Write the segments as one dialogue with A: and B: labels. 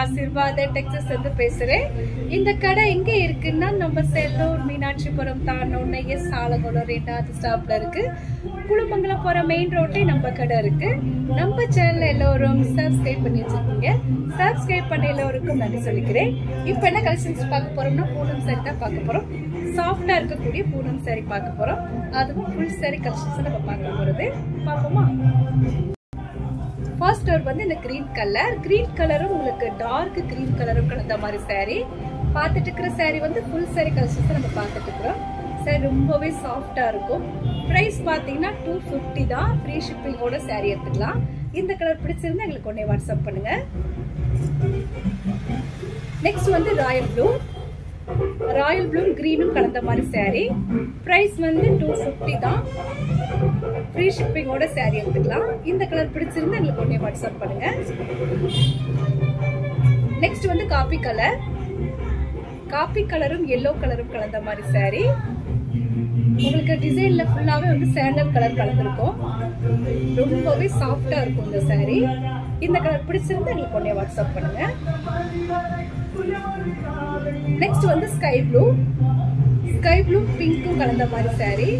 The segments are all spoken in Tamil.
A: ஆசீர்வாத டெக்ஸஸ் இருந்து பேசுறேன். இந்த கடை எங்க இருக்குன்னா நம்ம செல்லூர் மீனாட்சிபுரம் தாண்டோன்னு சாலகுளம் 2வது ஸ்டாப்ல இருக்கு. குளமங்கலம் போற மெயின் ரோட்லயே நம்ம கடை இருக்கு. நம்ம சேனல் எல்லோரும் சப்ஸ்கிரைப் பண்ணி வச்சிருக்கீங்க. சப்ஸ்கிரைப் பண்ண எல்லோருக்கும் நன்றி சொல்லிக்கிறேன். இப்ப என்ன கலெக்ஷன்ஸ் பார்க்க போறோம்னா பூனம் சாரி தான் பார்க்க போறோம். சாஃப்டா இருக்கக்கூடிய பூனம் சாரி பார்க்க போறோம். அதுவும் ஃபுல் சாரி கலெக்ஷன்ஸ் நம்ம பார்க்க போறது. பாப்போமா? ஃபர்ஸ்ட் ஒரு வந்து இந்த கிரீன் கலரும் உங்களுக்கு டார்க் கிரீன் கலரும் கலந்த மாதிரி சாரி பார்த்துட்டு இருக்கிற சாரி வந்து ஃபுல் சாரி கலெக்ஷன்ஸ் நம்ம பார்த்துட்டு இருக்கிறோம். சாரி ரொம்பவே சாஃப்டா இருக்கும். பிரைஸ் பாத்தீங்கன்னா 250 தான். ஃப்ரீ ஷிப்பிங்கோட சாரி எடுத்துக்கலாம். இந்த கலர் பிடிச்சிருந்தா எங்களுக்கு உடனே வாட்ஸ்அப் பண்ணுங்க. நெக்ஸ்ட் வந்து ராயல் ப்ளூ கிரீனும் கலந்த மாதிரி சாரி. பிரைஸ் வந்து 250 தான். ஃப்ரீ ஷிப்பிங்கோட சாரி எடுத்துக்கலாம். இந்த கலர் பிடிச்சிருந்தா எங்களுக்கு உடனே வாட்ஸ்அப் பண்ணுங்க. நெக்ஸ்ட் வந்து காபி கலரும் எல்லோ கலரும் கலந்த மாதிரி சாரி. உங்களுக்கு டிசைன்ல ஃபுல்லாவே வந்து சாண்டல் கலர் கலந்துருக்கும். ரொம்பவே சாஃப்டா இருக்கும் இந்த சாரி. இந்த கலர் பிடிச்சிருந்தா எங்களுக்கு உடனே வாட்ஸ்அப் பண்ணுங்க. நெக்ஸ்ட் வந்து ஸ்கை ப்ளூ பிங்க்கும் கலந்த மாதிரி சாரி.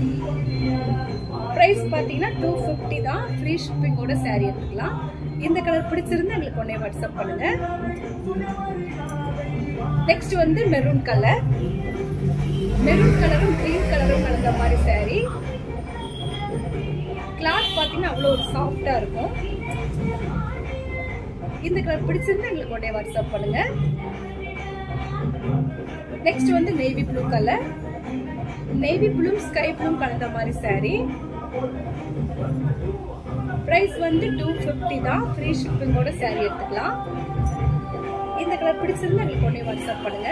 A: பிரைஸ் பாத்தீங்கன்னா 250 தான். ஃப்ரீ ஷிப்பிங்கோட சாரி எடுத்துக்கலாம். இந்த கலர் பிடிச்சிருந்தா எங்களுக்கு உடனே வாட்ஸ்அப் பண்ணுங்க. நெக்ஸ்ட் வந்து மெரூன் கலரும் கிரீன் கலரும் கலந்த மாதிரி சாரி. கிளாத் பாத்தீங்கன்னா அவ்வளவு ஒரு சாஃப்டா இருக்கும். இந்த கலர் பிடிச்சிருந்தா எங்களுக்கு உடனே வாட்ஸ்அப் பண்ணுங்க. நெக்ஸ்ட் வந்து நேவி ப்ளூ ஸ்கை ப்ளூ கலந்த மாதிரி சாரி. பிரைஸ் வந்து 250 தான். ஃப்ரீ ஷிப்பிங்கோட சாரி எடுத்துக்கலாம். இந்த கலர் பிடிச்சிருந்தா எங்களுக்கு உடனே வாட்ஸ்அப் பண்ணுங்க.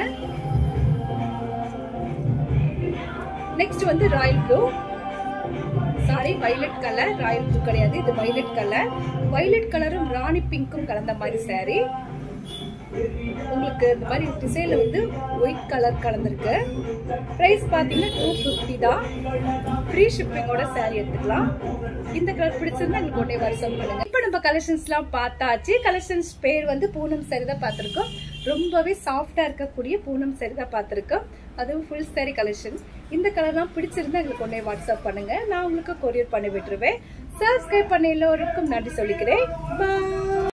A: நெக்ஸ்ட் வந்து வயலட் கலர். ராயல் ப்ளூ கிடையாது, இது வயலட் கலரும் ராணி பிங்க்கும் கலந்த மாதிரி சாரி. உங்களுக்கு இந்த மாதிரி டிசைன்ல வந்து ஒயிட் கலர் கலந்துருக்கு. பிரைஸ் பாத்தீங்கன்னா 250 தான். ஃப்ரீ ஷிப்பிங்கோட சாரி எடுத்துக்கலாம். இந்த கலர் பிடிச்சிருந்தா உங்களுக்கு உடனே வாட்ஸ்அப் பண்ணுங்க. இப்ப நம்ம கலெக்ஷன்ஸ் எல்லாம் பார்த்தாச்சு. கலெக்ஷன்ஸ் பேர் வந்து பூனம் சாரி தான் பார்த்திருக்கோம். ரொம்பவே சாஃப்டா இருக்கக்கூடிய பூனம் சாரி தான் பார்த்திருக்கோம். அதுவும் ஃபுல் சாரி கலெக்ஷன். இந்த கலர்லாம் பிடிச்சிருந்தா எங்களுக்கு உடனே வாட்ஸ்அப் பண்ணுங்க. நான் உங்களுக்கு கொரியர் பண்ணி விட்டுருவேன். சப்ஸ்கிரைப் பண்ண எல்லோருக்கும் நன்றி சொல்லிக்கிறேன். பாய்.